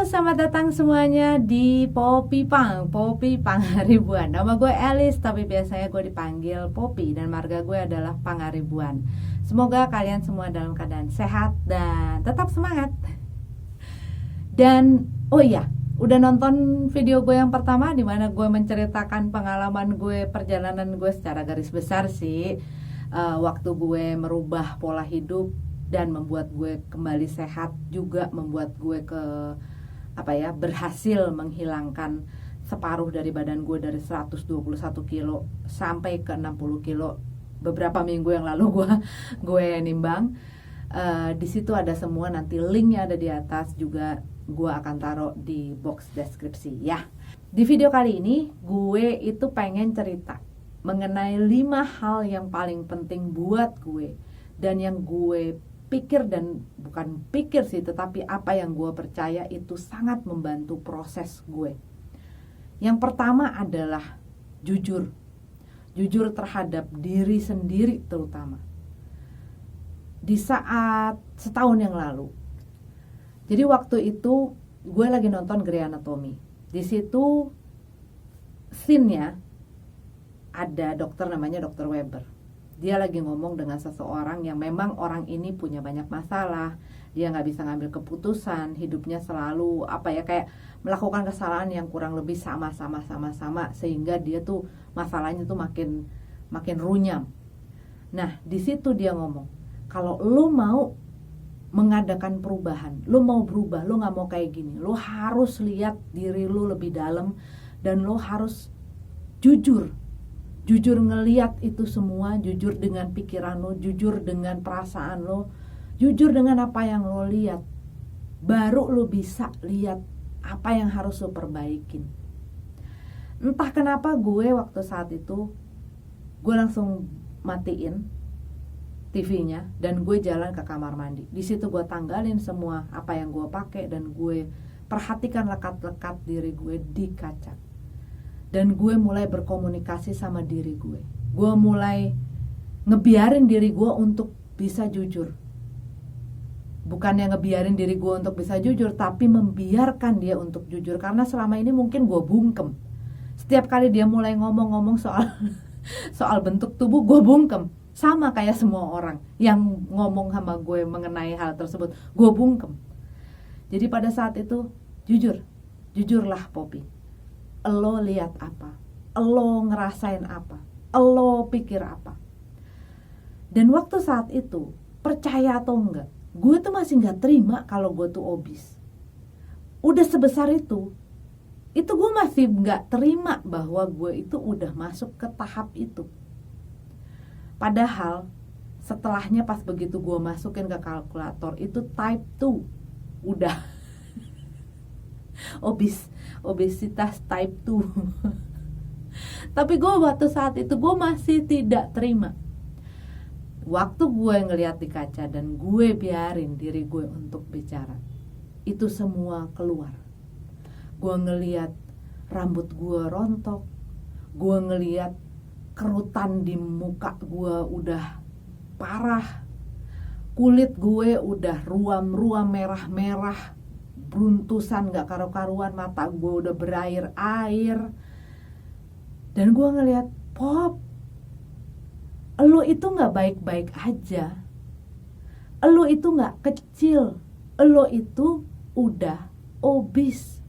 selamat datang semuanya di Poppy Pangaribuan. Nama gue Alice, tapi biasanya gue dipanggil Poppy dan marga gue adalah Pangaribuan. Semoga kalian semua dalam keadaan sehat dan tetap semangat. Dan oh iya, udah nonton video gue yang pertama di mana gue menceritakan pengalaman gue, perjalanan gue secara garis besar sih, waktu gue merubah pola hidup dan membuat gue kembali sehat, juga membuat gue berhasil menghilangkan separuh dari badan gue dari 121 kilo sampai ke 60 kilo beberapa minggu yang lalu gue nimbang. Di situ ada semua, nanti linknya ada di atas, juga gue akan taruh di box deskripsi ya. Di video kali ini gue itu pengen cerita mengenai 5 hal yang paling penting buat gue dan yang gue pikir, dan bukan pikir sih, tetapi apa yang gue percaya itu sangat membantu proses gue. Yang pertama adalah jujur terhadap diri sendiri, terutama di saat setahun yang lalu. Jadi waktu itu gue lagi nonton Grey Anatomy. Di situ scene-nya ada dokter namanya Dr. Weber. Dia lagi ngomong dengan seseorang yang memang orang ini punya banyak masalah. Dia gak bisa ngambil keputusan, hidupnya selalu kayak melakukan kesalahan yang kurang lebih sama, sehingga dia tuh masalahnya tuh makin runyam. Nah, di situ dia ngomong, kalau lu mau mengadakan perubahan, lu mau berubah, lu gak mau kayak gini, lu harus lihat diri lu lebih dalam, dan lu harus jujur ngeliat itu semua, jujur dengan pikiran lo, jujur dengan perasaan lo, jujur dengan apa yang lo lihat. Baru lo bisa lihat apa yang harus lo perbaikin. Entah kenapa gue waktu saat itu gue langsung matiin TV-nya dan gue jalan ke kamar mandi. Di situ gue tanggalin semua apa yang gue pakai dan gue perhatikan lekat-lekat diri gue di kaca. Dan gue mulai berkomunikasi sama diri gue. Gue mulai ngebiarin diri gue untuk bisa jujur. Bukannya ngebiarin diri gue untuk bisa jujur, tapi membiarkan dia untuk jujur. Karena selama ini mungkin gue bungkem. Setiap kali dia mulai ngomong-ngomong soal bentuk tubuh, gue bungkem. Sama kayak semua orang yang ngomong sama gue mengenai hal tersebut, gue bungkem. Jadi pada saat itu, jujurlah Poppy. Lo lihat apa, lo ngerasain apa, lo pikir apa. Dan waktu saat itu, percaya atau enggak, gue tuh masih gak terima kalau gue tuh obes. Udah sebesar itu gue masih gak terima bahwa gue itu udah masuk ke tahap itu. Padahal setelahnya pas begitu gue masukin ke kalkulator, itu type 2 udah obesitas type 2. Tapi gue waktu saat itu gue masih tidak terima. Waktu gue ngeliat di kaca dan gue biarin diri gue untuk bicara, itu semua keluar. Gue ngeliat rambut gue rontok, gue ngeliat kerutan di muka gue udah parah, kulit gue udah ruam-ruam merah-merah, beruntusan gak karu-karuan, mata gue udah berair-air. Dan gue ngeliat, Pop, lo itu gak baik-baik aja, lo itu gak kecil, lo itu udah obes,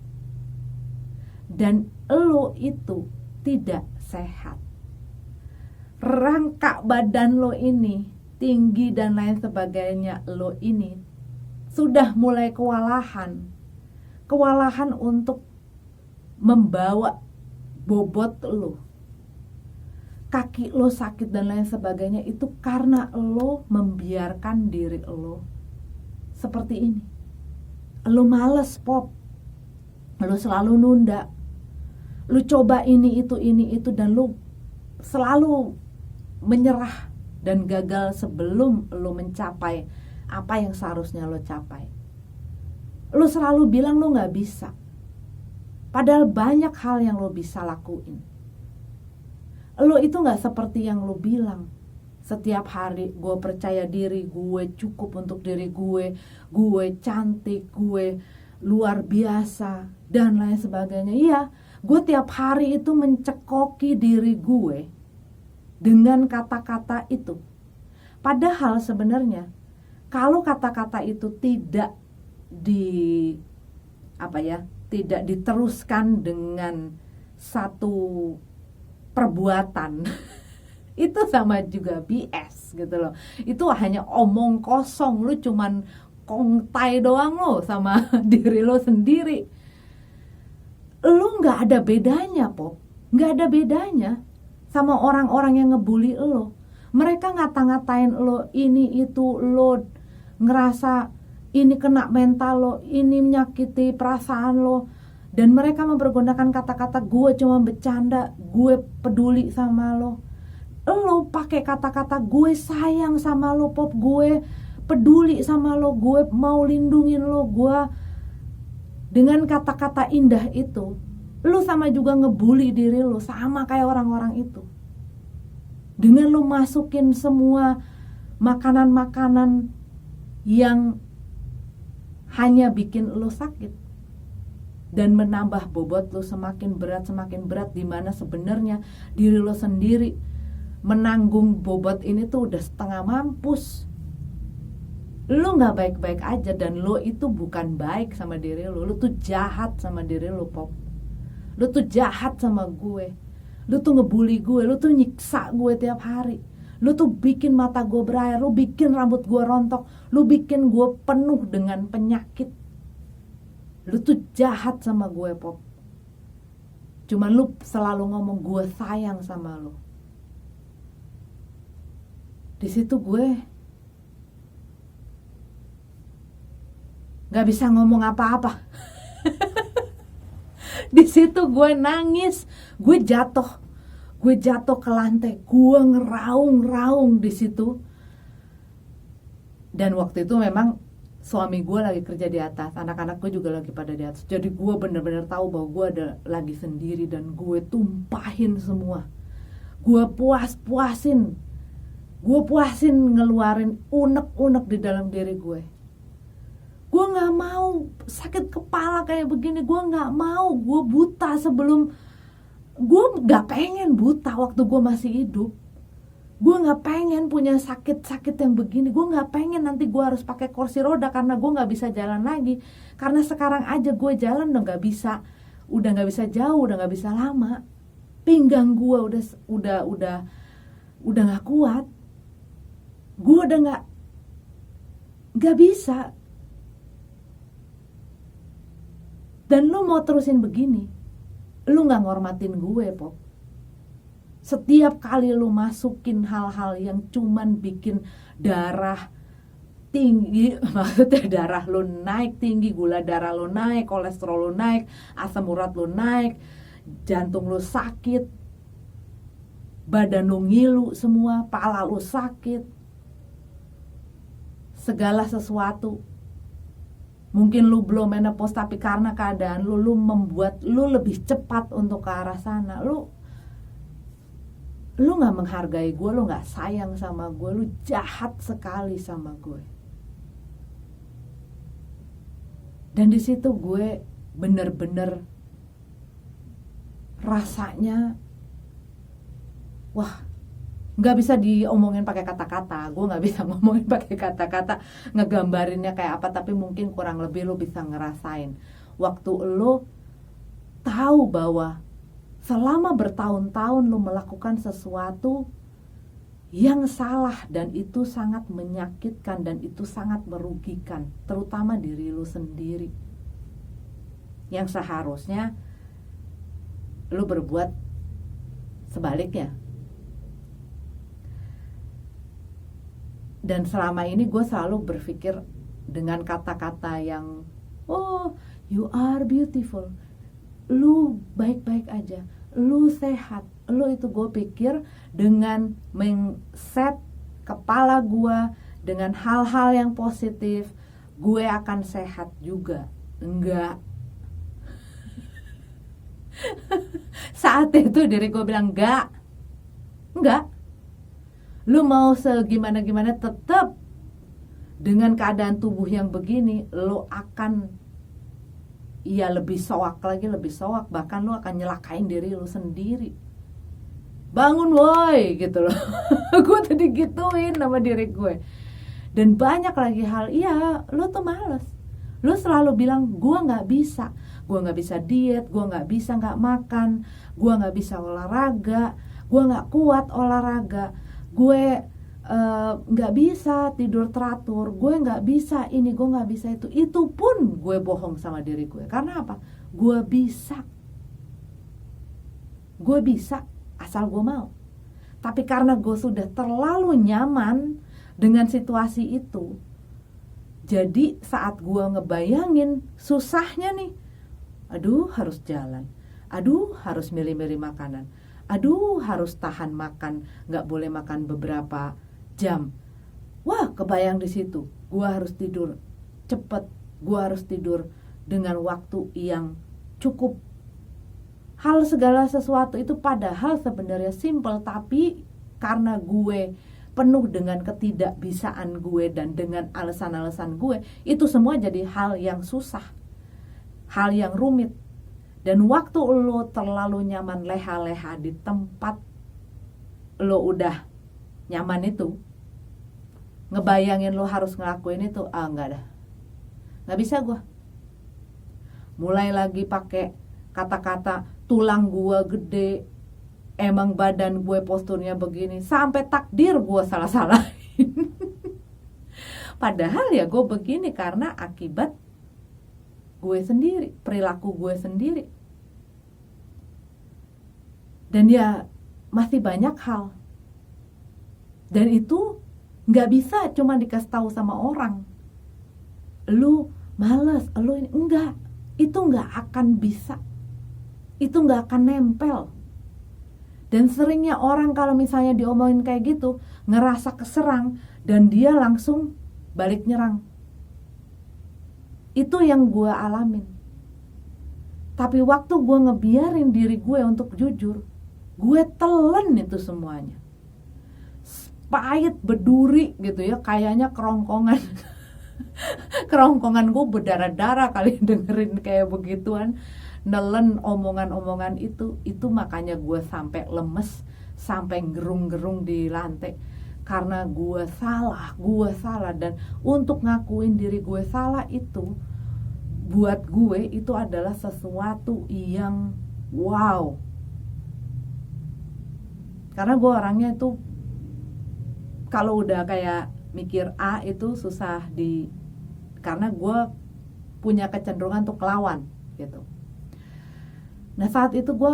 dan lo itu tidak sehat. Rangka badan lo ini tinggi dan lain sebagainya, lo ini sudah mulai kewalahan untuk membawa bobot lo. Kaki lo sakit dan lain sebagainya, itu karena lo membiarkan diri lo seperti ini. Lo males, Pop. Lo selalu nunda. Lo coba ini itu dan lo selalu menyerah dan gagal sebelum lo mencapai apa yang seharusnya lo capai. Lo selalu bilang lo gak bisa, padahal banyak hal yang lo bisa lakuin. Lo itu gak seperti yang lo bilang. Setiap hari gue percaya diri, gue cukup untuk diri gue cantik, gue luar biasa, dan lain sebagainya. Iya, gue tiap hari itu mencekoki diri gue dengan kata-kata itu. Padahal sebenarnya kalau kata-kata itu tidak tidak diteruskan dengan satu perbuatan itu sama juga BS gitu loh. Itu hanya omong kosong, lu cuman kongtai doang lo sama diri lo sendiri. Lu gak ada bedanya, Pop. Gak ada bedanya sama orang-orang yang ngebully lo. Mereka ngata-ngatain lo, ini itu, lo ngerasa ini kena mental lo, ini menyakiti perasaan lo. Dan mereka mempergunakan kata-kata gue cuma bercanda, gue peduli sama lo. Lo pakai kata-kata gue sayang sama lo, Pop, gue peduli sama lo, gue mau lindungin lo, gue dengan kata-kata indah itu, lo sama juga ngebully diri lo, sama kayak orang-orang itu. Dengan lo masukin semua makanan-makanan yang hanya bikin lo sakit dan menambah bobot lo semakin berat, di mana sebenarnya diri lo sendiri menanggung bobot ini tuh udah setengah mampus. Lo gak baik-baik aja, dan lo itu bukan baik sama diri lo. Lo tuh jahat sama diri lo, Pop. Lo tuh jahat sama gue. Lo tuh ngebully gue, lo tuh nyiksa gue tiap hari. Lo tuh bikin mata gue berair, lo bikin rambut gue rontok, lo bikin gue penuh dengan penyakit. Lo tuh jahat sama gue, Pop. Cuman lo selalu ngomong gue sayang sama lo. Di situ gue gak bisa ngomong apa-apa. Di situ gue nangis, gue jatuh ke lantai, gue ngeraung-raung di situ. Dan waktu itu memang suami gue lagi kerja di atas, anak-anak gue juga lagi pada di atas. Jadi gue bener-bener tahu bahwa gue ada lagi sendiri, dan gue tumpahin semua. Gue puasin ngeluarin unek-unek di dalam diri gue. Gue gak mau sakit kepala kayak begini, gue gak mau. Gue buta sebelum, gue gak pengen buta waktu gue masih hidup. Gue gak pengen punya sakit-sakit yang begini. Gue gak pengen nanti gue harus pakai kursi roda karena gue gak bisa jalan lagi. Karena sekarang aja gue jalan udah gak bisa jauh, udah gak bisa lama. Pinggang gue udah gak kuat. Gue udah gak bisa. Dan lu mau terusin begini, lu gak ngormatin gue, Pop. Setiap kali lu masukin hal-hal yang cuman bikin darah tinggi, maksudnya darah lu naik tinggi, gula darah lu naik, kolesterol lu naik, asam urat lu naik, jantung lu sakit, badan lu ngilu semua, pala lu sakit, segala sesuatu. Mungkin lu belum menopause, tapi karena keadaan lu membuat lu lebih cepat untuk ke arah sana. Lu gak menghargai gue, lu gak sayang sama gue, lu jahat sekali sama gue. Dan di situ gue bener-bener rasanya, wah, nggak bisa diomongin pakai kata-kata. Gue nggak bisa ngomongin pakai kata-kata, ngegambarinnya kayak apa, tapi mungkin kurang lebih lo bisa ngerasain waktu lo tahu bahwa selama bertahun-tahun lo melakukan sesuatu yang salah, dan itu sangat menyakitkan dan itu sangat merugikan, terutama diri lo sendiri, yang seharusnya lo berbuat sebaliknya. Dan selama ini gue selalu berpikir dengan kata-kata yang, oh, you are beautiful, lu baik-baik aja, lu sehat. Lu itu gue pikir dengan men-set kepala gue dengan hal-hal yang positif, gue akan sehat juga. Enggak. Saat itu diri gue bilang enggak. Lu mau segimana-gimana tetap dengan keadaan tubuh yang begini, lu akan ya lebih soak lagi, lebih soak. Bahkan lu akan nyelakain diri lu sendiri. Bangun woi gitu loh. Gue tadi gituin sama diri gue. Dan banyak lagi hal, iya lu tuh males. Lu selalu bilang gue gak bisa. Gue gak bisa diet, gue gak bisa gak makan, gue gak bisa olahraga, gue gak kuat olahraga, gue gak bisa tidur teratur, gue gak bisa ini, gue gak bisa itu. Itu pun gue bohong sama diri gue. Karena apa? Gue bisa asal gue mau. Tapi karena gue sudah terlalu nyaman dengan situasi itu, jadi saat gue ngebayangin susahnya nih, aduh harus jalan, aduh harus milih-milih makanan, aduh harus tahan makan, gak boleh makan beberapa jam. Wah, kebayang di situ. Gue harus tidur cepet, gue harus tidur dengan waktu yang cukup. Hal segala sesuatu itu padahal sebenarnya simple, tapi karena gue penuh dengan ketidakbisaan gue dan dengan alasan-alasan gue, itu semua jadi hal yang susah, hal yang rumit. Dan waktu lo terlalu nyaman leha-leha di tempat lo udah nyaman itu, ngebayangin lo harus ngelakuin itu, enggak dah, nggak bisa gue. Mulai lagi pakai kata-kata tulang gue gede, emang badan gue posturnya begini, sampai takdir gue salah-salahin. Padahal ya gue begini karena akibat gue sendiri, perilaku gue sendiri. Dan ya masih banyak hal. Dan itu gak bisa cuma dikasih tahu sama orang. Lu males, lu ini, enggak. Itu gak akan bisa. Itu gak akan nempel. Dan seringnya orang kalau misalnya diomongin kayak gitu, ngerasa keserang dan dia langsung balik nyerang. Itu yang gue alamin. Tapi waktu gue ngebiarin diri gue untuk jujur, gue telan itu semuanya. Pahit, berduri gitu ya, kayaknya kerongkongan. Kerongkongan gue berdarah-darah kali dengerin kayak begituan. Nelen omongan-omongan itu makanya gue sampai lemes, sampai gerung-gerung di lantai karena gue salah. Dan untuk ngakuin diri gue salah itu buat gue itu adalah sesuatu yang wow. Karena gue orangnya itu kalau udah kayak mikir A itu susah karena gue punya kecenderungan untuk lawan gitu. Nah saat itu gue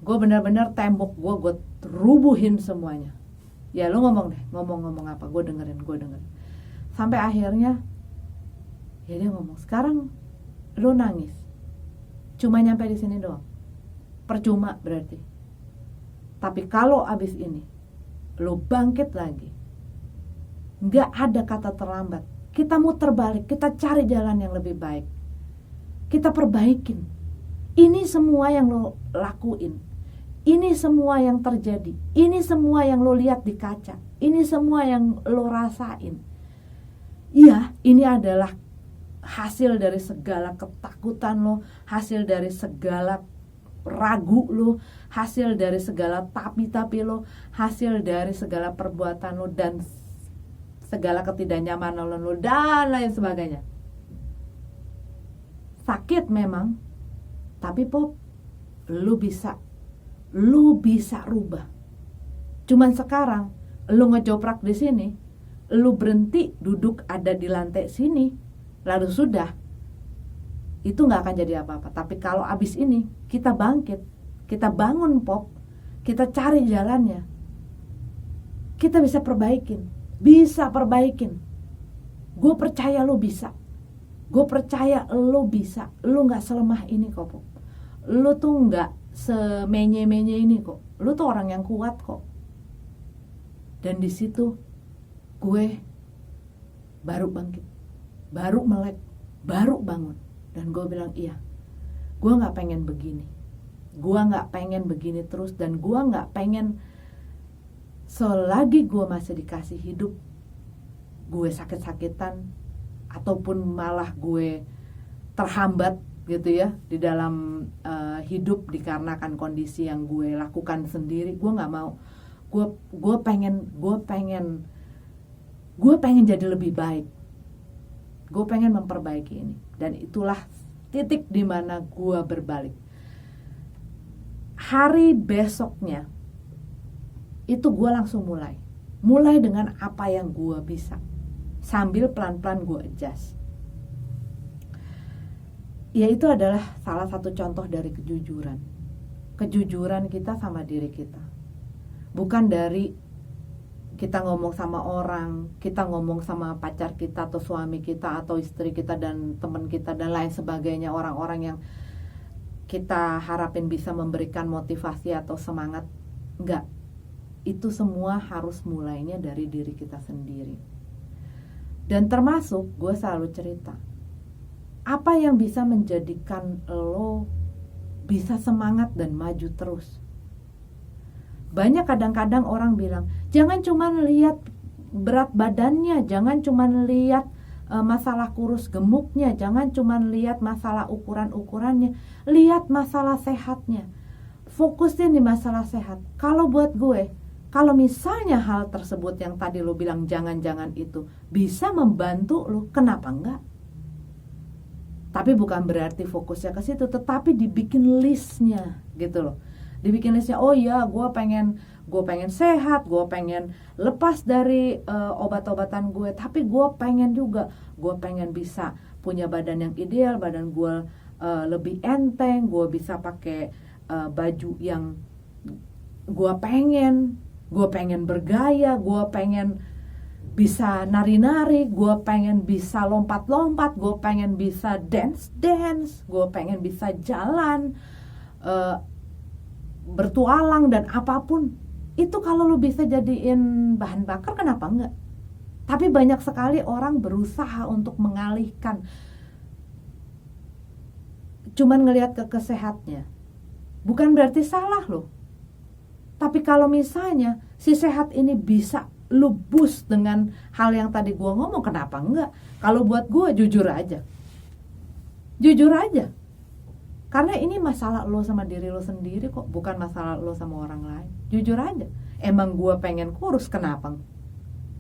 benar-benar tembok gue rubuhin semuanya. Ya lu ngomong deh, ngomong apa, gue dengerin. Sampai akhirnya ya dia ngomong, sekarang lu nangis, cuma nyampe di sini doang, percuma berarti. Tapi kalau abis ini lu bangkit lagi, nggak ada kata terlambat. Kita muter balik, kita cari jalan yang lebih baik, kita perbaikin. Ini semua yang lo lakuin, ini semua yang terjadi, ini semua yang lo lihat di kaca, ini semua yang lo rasain. Iya, ini adalah hasil dari segala ketakutan lo, hasil dari segala ragu lo, hasil dari segala tapi lo, hasil dari segala perbuatan lo dan segala ketidaknyamanan lo dan lain sebagainya. Sakit memang, tapi Pop, lu bisa rubah. Cuman sekarang lu ngejoprak di sini, lu berhenti duduk ada di lantai sini, lalu sudah, itu nggak akan jadi apa-apa. Tapi kalau abis ini kita bangkit, kita bangun Pop, kita cari jalannya, kita bisa perbaikin. Gue percaya lu bisa. Gue percaya lo bisa. Lo gak selemah ini kok Pop. Lo tuh gak semenye-menye ini kok. Lo tuh orang yang kuat kok. Dan di situ gue baru bangkit, baru melek, baru bangun. Dan gue bilang iya, gue gak pengen begini. Gue gak pengen begini terus. Dan gue gak pengen selagi gue masih dikasih hidup, gue sakit-sakitan ataupun malah gue terhambat gitu ya, di dalam hidup dikarenakan kondisi yang gue lakukan sendiri. Gue nggak mau. Gue pengen jadi lebih baik. Gue pengen memperbaiki ini, dan itulah titik di mana gue berbalik. Hari besoknya itu gue langsung mulai dengan apa yang gue bisa, sambil pelan-pelan gue adjust. Yaitu adalah salah satu contoh dari kejujuran kita sama diri kita. Bukan dari kita ngomong sama orang, kita ngomong sama pacar kita atau suami kita atau istri kita dan teman kita dan lain sebagainya, orang-orang yang kita harapin bisa memberikan motivasi atau semangat. Enggak, itu semua harus mulainya dari diri kita sendiri. Dan termasuk gue selalu cerita, apa yang bisa menjadikan lo bisa semangat dan maju terus. Banyak kadang-kadang orang bilang, jangan cuma lihat berat badannya, jangan cuma lihat masalah kurus gemuknya, jangan cuma lihat masalah ukuran-ukurannya, lihat masalah sehatnya. Fokusin di masalah sehat. Kalau buat gue, kalau misalnya hal tersebut yang tadi lo bilang jangan-jangan itu bisa membantu lo, kenapa enggak? Tapi bukan berarti fokusnya ke situ, tetapi dibikin listnya gitu loh. Dibikin listnya, oh iya gue pengen sehat, gue pengen lepas dari obat-obatan gue, tapi gue pengen bisa punya badan yang ideal, badan gue lebih enteng, gue bisa pakai baju yang gue pengen bergaya, gue pengen bisa nari-nari, gue pengen bisa lompat-lompat, gue pengen bisa dance, gue pengen bisa jalan, bertualang dan apapun. Itu kalau lu bisa jadiin bahan bakar, kenapa enggak? Tapi banyak sekali orang berusaha untuk mengalihkan, cuman ngelihat ke kesehatnya. Bukan berarti salah loh. Tapi kalau misalnya si sehat ini bisa lu boost dengan hal yang tadi gue ngomong, kenapa enggak? Kalau buat gue jujur aja, karena ini masalah lo sama diri lo sendiri kok, bukan masalah lo sama orang lain. Jujur aja, emang gue pengen kurus, kenapa?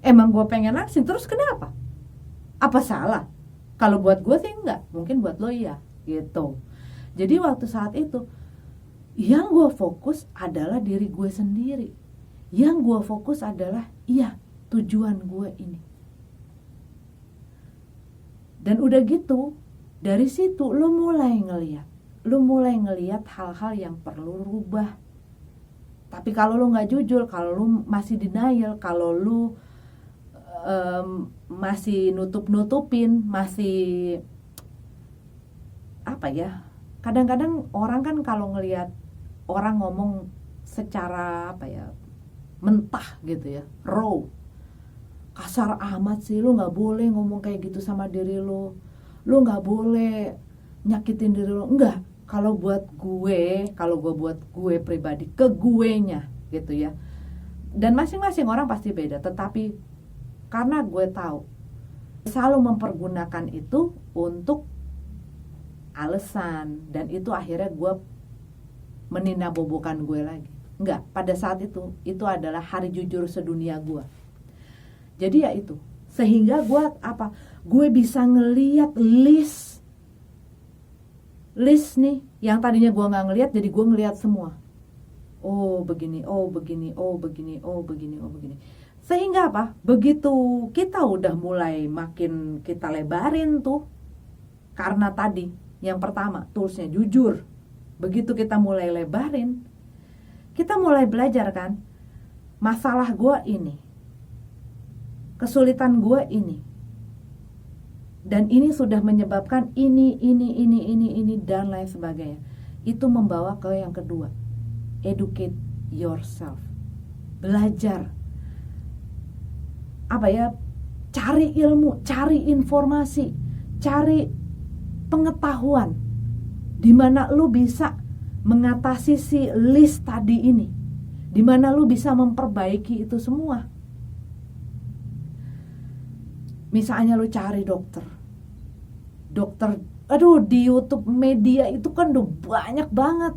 Emang gue pengen langsing, terus kenapa? Apa salah? Kalau buat gue sih enggak, mungkin buat lo iya gitu. Jadi waktu saat itu yang gue fokus adalah diri gue sendiri. Yang gue fokus adalah tujuan gue ini. Dan udah gitu, dari situ lo mulai ngelihat hal-hal yang perlu rubah. Tapi kalau lo nggak jujur, kalau lo masih denial, kalau lo masih nutup-nutupin, masih apa ya? Kadang-kadang orang kan kalau ngelihat orang ngomong secara mentah gitu ya, raw, kasar amat sih, lu nggak boleh ngomong kayak gitu sama diri lu nggak boleh nyakitin diri lu. Enggak, kalau buat gue pribadi, ke guenya gitu ya. Dan masing-masing orang pasti beda, tetapi karena gue tahu selalu mempergunakan itu untuk alasan, dan itu akhirnya gue meninabobokan gue lagi. Enggak, pada saat itu adalah hari jujur sedunia gue. Jadi ya itu, sehingga gue bisa ngeliat list nih yang tadinya gue nggak ngeliat, jadi gue ngeliat semua. Oh begini. Sehingga begitu kita udah mulai makin kita lebarin tuh, karena tadi yang pertama toolsnya jujur. Begitu kita mulai lebarin, kita mulai belajar kan, masalah gue ini, kesulitan gue ini, dan ini sudah menyebabkan ini dan lain sebagainya. Itu membawa ke yang kedua, educate yourself. Belajar cari ilmu, cari informasi, cari pengetahuan di mana lu bisa mengatasi si list tadi ini, di mana lu bisa memperbaiki itu semua. Misalnya lu cari dokter aduh, di YouTube media itu kan udah banyak banget.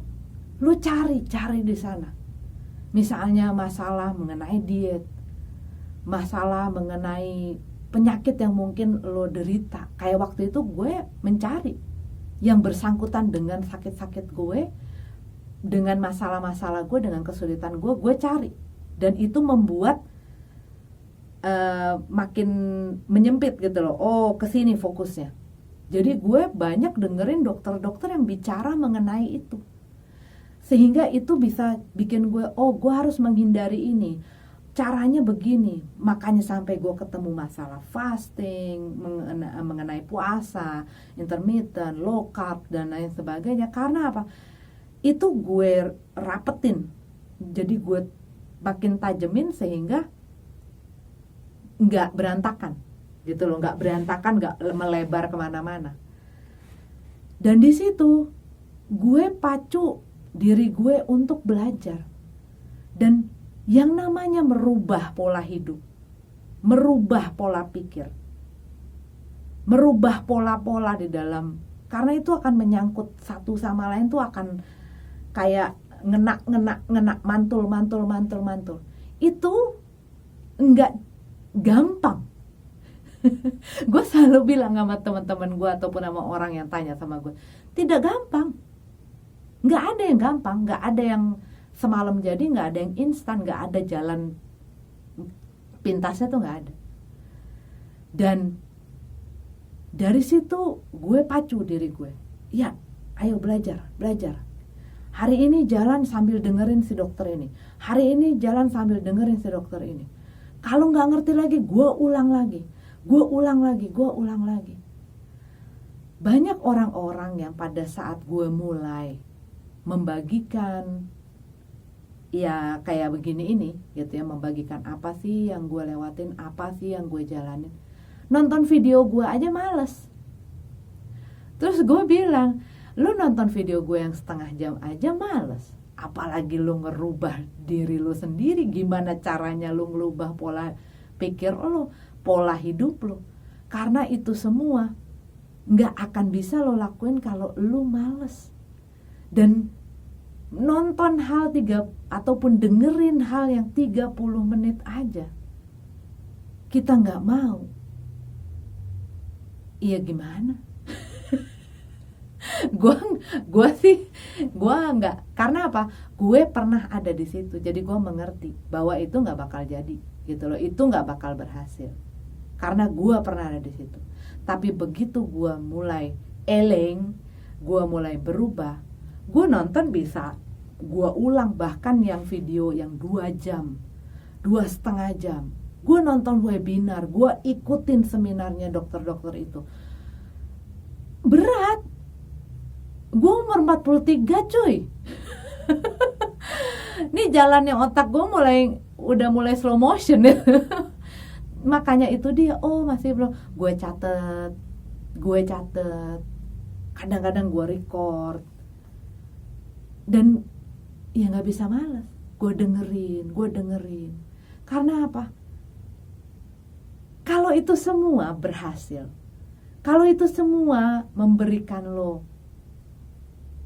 Lu cari di sana. Misalnya masalah mengenai diet, masalah mengenai penyakit yang mungkin lo derita. Kayak waktu itu gue mencari yang bersangkutan dengan sakit-sakit gue, dengan masalah-masalah gue, dengan kesulitan gue cari. Dan itu membuat makin menyempit gitu loh. Oh, kesini fokusnya. Jadi gue banyak dengerin dokter-dokter yang bicara mengenai itu. Sehingga itu bisa bikin gue, oh gue harus menghindari ini. Caranya begini. Makanya sampai gue ketemu masalah fasting, mengenai puasa, intermittent, low carb, dan lain sebagainya. Karena apa? Itu gue rapetin. Jadi gue makin tajemin sehingga nggak berantakan gitu loh, nggak berantakan, nggak melebar kemana-mana. Dan di situ gue pacu diri gue untuk belajar. Dan yang namanya merubah pola hidup, merubah pola pikir, merubah pola-pola di dalam, karena itu akan menyangkut satu sama lain, tuh akan kayak ngenak mantul. Itu nggak gampang. Gue selalu bilang sama teman-teman gue ataupun sama orang yang tanya sama gue, tidak gampang. Nggak ada yang gampang, nggak ada yang semalam jadi, nggak ada yang instan, nggak ada jalan pintasnya, tuh nggak ada. Dan dari situ gue pacu diri gue, ya ayo belajar. Hari ini jalan sambil dengerin si dokter ini, hari ini jalan sambil dengerin si dokter ini. Kalau nggak ngerti lagi, gue ulang lagi. Banyak orang-orang yang pada saat gue mulai membagikan ya kayak begini ini gitu ya, membagikan apa sih yang gue lewatin, apa sih yang gue jalanin, nonton video gue aja males. Terus gue bilang, lu nonton video gue yang setengah jam aja males, apalagi lu ngerubah diri lu sendiri. Gimana caranya lu ngerubah pola pikir lu, pola hidup lu? Karena itu semua gak akan bisa lo lakuin kalau lu males. Dan nonton hal ataupun dengerin hal yang 30 menit aja kita gak mau, iya gimana? Gue sih nggak, karena apa? Gue pernah ada di situ, jadi gue mengerti bahwa itu nggak bakal jadi gitu loh, itu nggak bakal berhasil karena gue pernah ada di situ. Tapi begitu gue mulai eleng, gue mulai berubah, gue nonton bisa gue ulang, bahkan yang video yang 2 jam, 2,5 jam, gue nonton webinar, gue ikutin seminarnya dokter-dokter itu. Berat. Gue umur 43 cuy. Ini jalannya otak gue udah mulai slow motion ya. Makanya itu dia, oh masih belum. Gue catet. Kadang-kadang gue record. Dan ya gak bisa malas. Gue dengerin. Karena apa? Kalau itu semua berhasil, kalau itu semua memberikan lo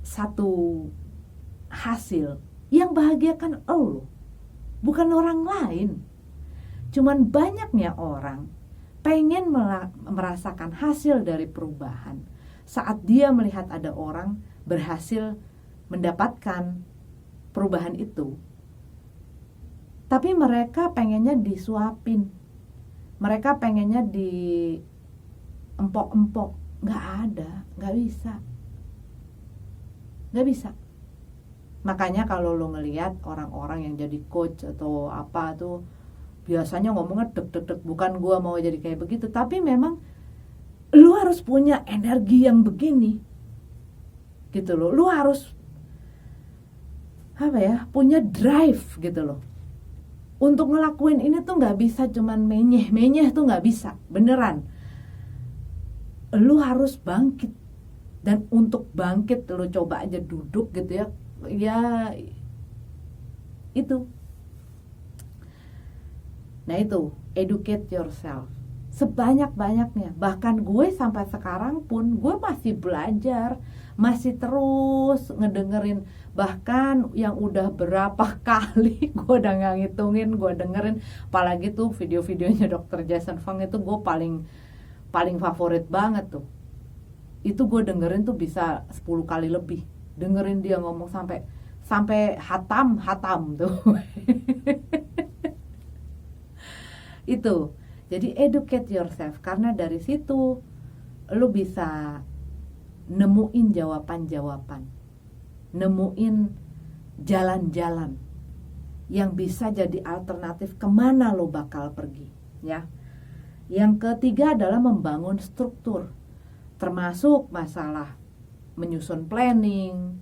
satu hasil yang bahagiakan lo, bukan orang lain. Cuman banyaknya orang pengen merasakan hasil dari perubahan saat dia melihat ada orang berhasil mendapatkan perubahan itu. Tapi mereka pengennya disuapin, mereka pengennya di empok-empok. Gak ada, gak bisa. Makanya kalau lo ngelihat orang-orang yang jadi coach atau apa tuh, biasanya ngomongnya deg-deg, bukan gua mau jadi kayak begitu, tapi memang lo harus punya energi yang begini gitu loh. Lo harus punya drive gitu loh. Untuk ngelakuin ini tuh gak bisa cuman menyeh tuh gak bisa, beneran. Lo harus bangkit. Dan untuk bangkit lo coba aja duduk gitu ya. Ya itu. Nah itu, educate yourself. sebanyak-banyaknya. Bahkan gue sampai sekarang pun gue masih belajar, masih terus ngedengerin. Bahkan yang udah berapa kali gue udah gak ngitungin, gue dengerin. Apalagi tuh video-videonya Dr. Jason Fung itu gue paling favorit banget tuh. Itu gue dengerin tuh bisa 10 kali lebih. Dengerin dia ngomong sampai hatam tuh. Itu. Jadi educate yourself, karena dari situ lu bisa nemuin jawaban-jawaban, nemuin jalan-jalan yang bisa jadi alternatif kemana lu bakal pergi, ya. Yang ketiga adalah membangun struktur, termasuk masalah menyusun planning,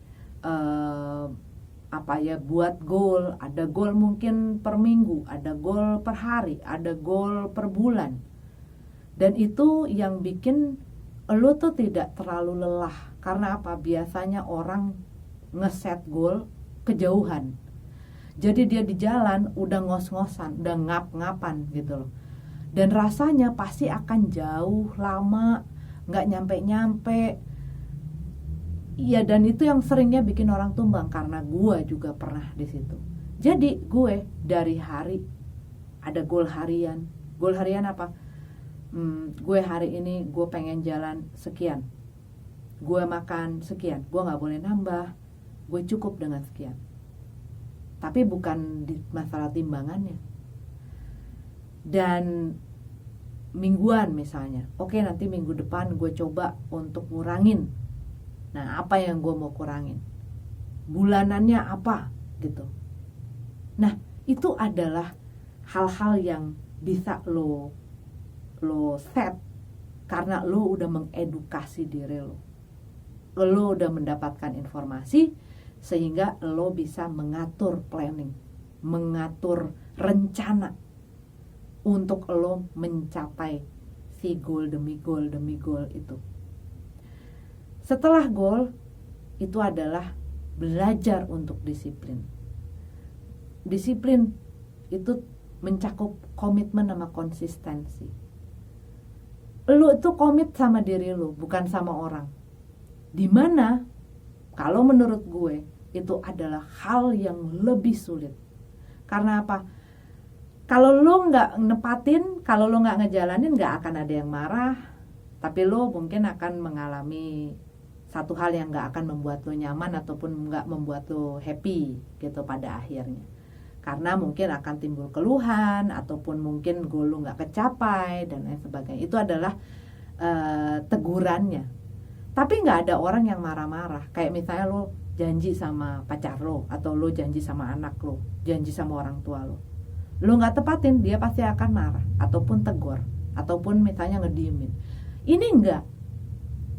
buat goal. Ada goal mungkin per minggu, ada goal per hari, ada goal per bulan. Dan itu yang bikin lo tuh tidak terlalu lelah. Karena apa? Biasanya orang ngeset goal kejauhan. Jadi dia di jalan udah ngos-ngosan, udah ngap-ngapan gitu loh. Dan rasanya pasti akan jauh, lama, gak nyampe-nyampe. Iya, dan itu yang seringnya bikin orang tumbang, karena gue juga pernah di situ. Jadi gue dari hari ada goal harian. Goal harian apa? Gue hari ini gue pengen jalan sekian, gue makan sekian, gue nggak boleh nambah, gue cukup dengan sekian. Tapi bukan di masalah timbangannya. Dan mingguan misalnya, oke, nanti minggu depan gue coba untuk ngurangin. Nah, apa yang gue mau kurangin? Bulanannya apa? Gitu. Nah, itu adalah hal-hal yang bisa lo set, karena lo udah mengedukasi diri lo. Lo udah mendapatkan informasi, sehingga lo bisa mengatur planning, mengatur rencana untuk lo mencapai si goal demi goal demi goal itu. Setelah goal, itu adalah belajar untuk disiplin. Disiplin itu mencakup komitmen sama konsistensi. Lu itu komit sama diri lu, bukan sama orang. Dimana, kalau menurut gue, itu adalah hal yang lebih sulit. Karena apa? Kalau lu gak nepatin, kalau lu gak ngejalanin, gak akan ada yang marah. Tapi lu mungkin akan mengalami satu hal yang gak akan membuat lo nyaman ataupun gak membuat lo happy gitu pada akhirnya. Karena mungkin akan timbul keluhan, ataupun mungkin goal lo gak kecapai dan lain sebagainya. Itu adalah tegurannya. Tapi gak ada orang yang marah-marah. Kayak misalnya lo janji sama pacar lo, atau lo janji sama anak lo, janji sama orang tua lo. Lo gak tepatin, dia pasti akan marah, ataupun tegur, ataupun misalnya ngediemin. Ini enggak.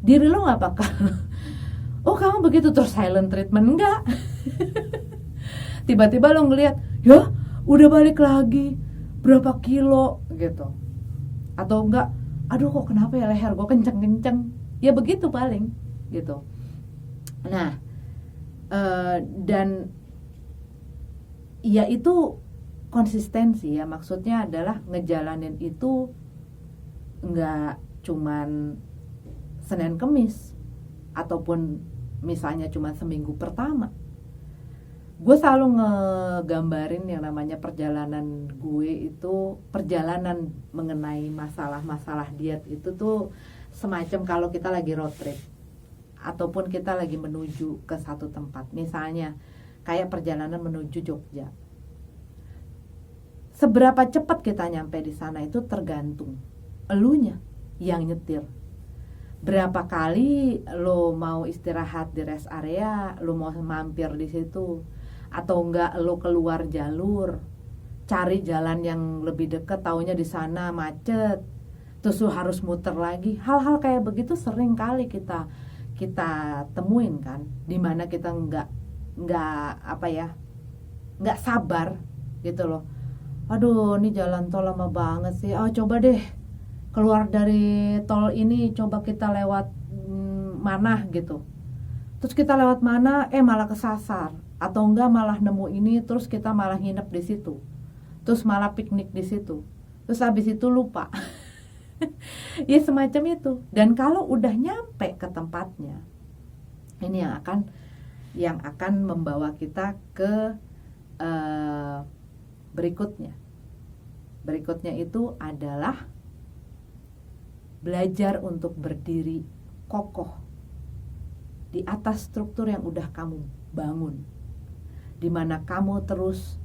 Diri lo gak bakal oh kamu begitu terus silent treatment, enggak. Tiba-tiba lo ngeliat, ya udah balik lagi berapa kilo gitu. Atau enggak, aduh kok kenapa ya leher gue kenceng-kenceng. Ya begitu paling gitu. Nah dan ya itu konsistensi ya. Maksudnya adalah ngejalanin itu enggak cuman Senin Kemis, ataupun misalnya cuma seminggu pertama. Gue selalu ngegambarin yang namanya perjalanan gue itu, perjalanan mengenai masalah-masalah diet itu tuh semacam kalau kita lagi road trip, ataupun kita lagi menuju ke satu tempat. Misalnya kayak perjalanan menuju Jogja. Seberapa cepat kita nyampe di sana itu tergantung elunya yang nyetir. Berapa kali lo mau istirahat di rest area, lo mau mampir di situ, atau enggak lo keluar jalur, cari jalan yang lebih dekat, taunya di sana macet, terus lo harus muter lagi. Hal-hal kayak begitu sering kali kita temuin kan, dimana kita nggak sabar gitu loh. Aduh, ini jalan tol lama banget sih. Coba deh keluar dari tol ini, coba kita lewat mana gitu. Terus kita lewat mana, malah kesasar. Atau enggak malah nemu ini, terus kita malah nginep di situ. Terus malah piknik di situ. Terus habis itu lupa. Ya semacam itu. Dan kalau udah nyampe ke tempatnya, ini yang akan membawa kita ke berikutnya. Berikutnya itu adalah belajar untuk berdiri kokoh di atas struktur yang udah kamu bangun, di mana kamu terus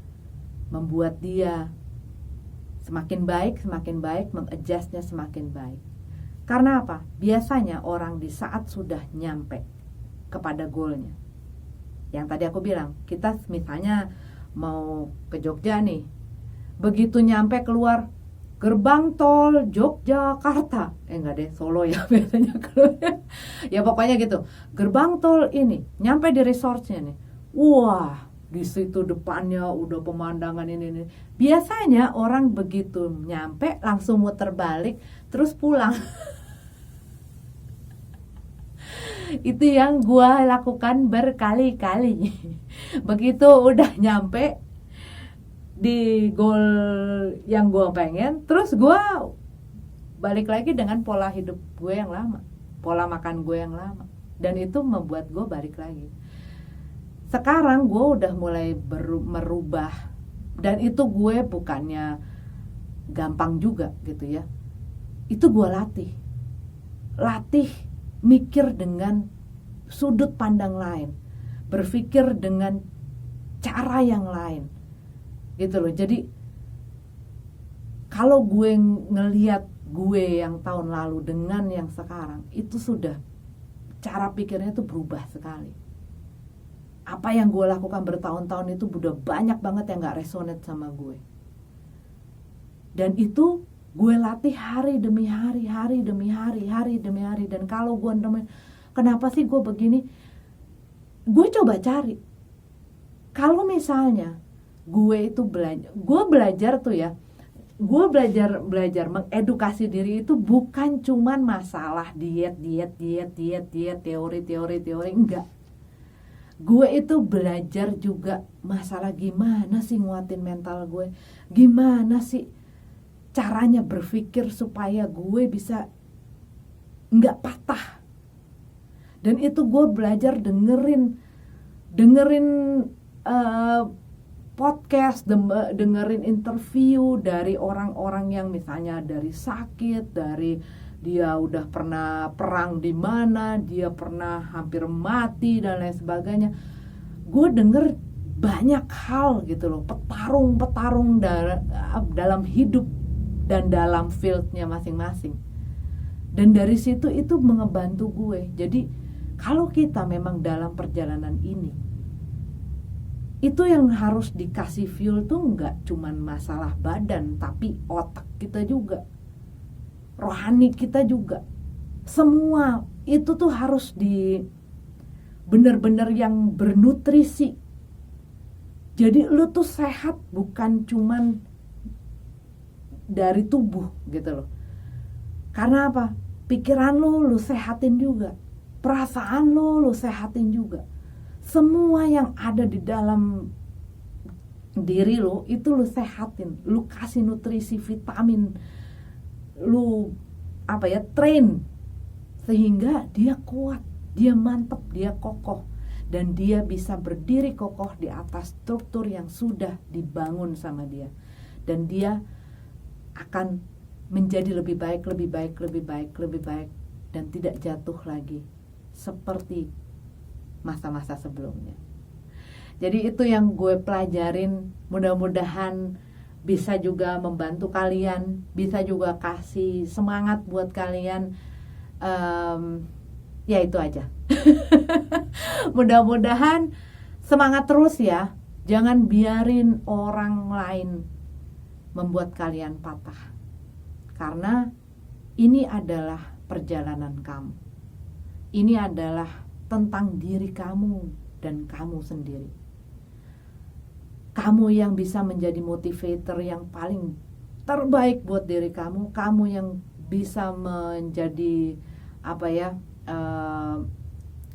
membuat dia semakin baik, mengadjustnya semakin baik. Karena apa? Biasanya orang di saat sudah nyampe kepada goalnya, yang tadi aku bilang, kita misalnya mau ke Jogja nih, begitu nyampe keluar gerbang tol Yogyakarta, enggak deh, Solo ya biasanya keluar. Ya pokoknya gitu, gerbang tol ini, nyampe di resortnya nih, wah, di situ depannya udah pemandangan ini. Biasanya orang begitu nyampe langsung muter balik terus pulang. Itu yang gue lakukan berkali-kali. Begitu udah nyampe di goal yang gue pengen, terus gue balik lagi dengan pola hidup gue yang lama, pola makan gue yang lama, dan itu membuat gue balik lagi. Sekarang gue udah mulai merubah, dan itu gue bukannya gampang juga gitu ya. Itu gue latih mikir dengan sudut pandang lain, berpikir dengan cara yang lain gitu loh. Jadi kalau gue ngelihat gue yang tahun lalu dengan yang sekarang, itu sudah cara pikirnya itu berubah sekali. Apa yang gue lakukan bertahun-tahun itu udah banyak banget yang gak resonate sama gue. Dan itu gue latih hari demi hari, hari demi hari. Dan kalau gue nemuin, kenapa sih gue begini? Gue coba cari. Kalau misalnya gue itu belajar tuh ya, gue belajar mengedukasi diri itu bukan cuman masalah diet, teori, enggak. Gue itu belajar juga masalah gimana sih nguatin mental gue, gimana sih caranya berpikir supaya gue bisa nggak patah. Dan itu gue belajar dengerin podcast, dengerin interview dari orang-orang yang misalnya dari sakit, dari dia udah pernah perang di mana, dia pernah hampir mati dan lain sebagainya. Gue denger banyak hal gitu loh, petarung dalam hidup dan dalam fieldnya masing-masing. Dan dari situ itu mengebantu gue. Jadi kalau kita memang dalam perjalanan ini, itu yang harus dikasih fuel tuh nggak cuman masalah badan, tapi otak kita juga, rohani kita juga. Semua itu tuh harus bener-bener yang bernutrisi. Jadi lu tuh sehat bukan cuman dari tubuh gitu loh. Karena apa? Pikiran lu sehatin juga, perasaan lu sehatin juga. Semua yang ada di dalam diri lu itu lu sehatin, lu kasih nutrisi, vitamin, lu train sehingga dia kuat, dia mantep, dia kokoh, dan dia bisa berdiri kokoh di atas struktur yang sudah dibangun sama dia. Dan dia akan menjadi lebih baik dan tidak jatuh lagi seperti masa-masa sebelumnya. Jadi itu yang gue pelajarin, mudah-mudahan bisa juga membantu kalian, bisa juga kasih semangat buat kalian. Ya itu aja. Mudah-mudahan semangat terus ya. Jangan biarin orang lain membuat kalian patah. Karena ini adalah perjalanan kamu. Ini adalah tentang diri kamu dan kamu sendiri. Kamu yang bisa menjadi motivator yang paling terbaik buat diri kamu. Kamu yang bisa menjadi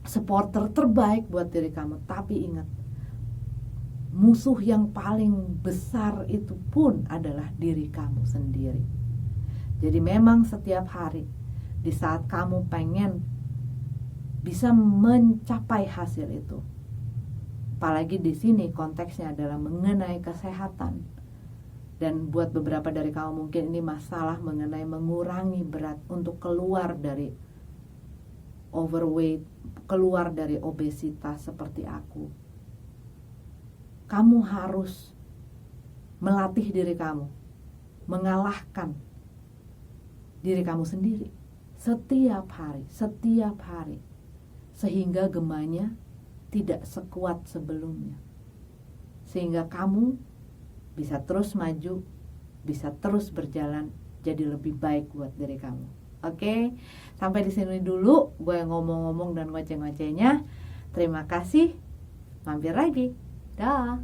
supporter terbaik buat diri kamu. Tapi ingat, musuh yang paling besar itu pun adalah diri kamu sendiri. Jadi memang setiap hari di saat kamu pengen bisa mencapai hasil itu, apalagi di sini konteksnya adalah mengenai kesehatan, dan buat beberapa dari kamu mungkin ini masalah mengenai mengurangi berat untuk keluar dari overweight, keluar dari obesitas seperti aku. Kamu harus melatih diri kamu, mengalahkan diri kamu sendiri setiap hari, sehingga gemanya tidak sekuat sebelumnya, sehingga kamu bisa terus maju, bisa terus berjalan jadi lebih baik buat diri kamu. Oke, sampai di sini dulu gue ngomong-ngomong dan ngoceh-ngocehnya. Terima kasih, mampir lagi. Dah.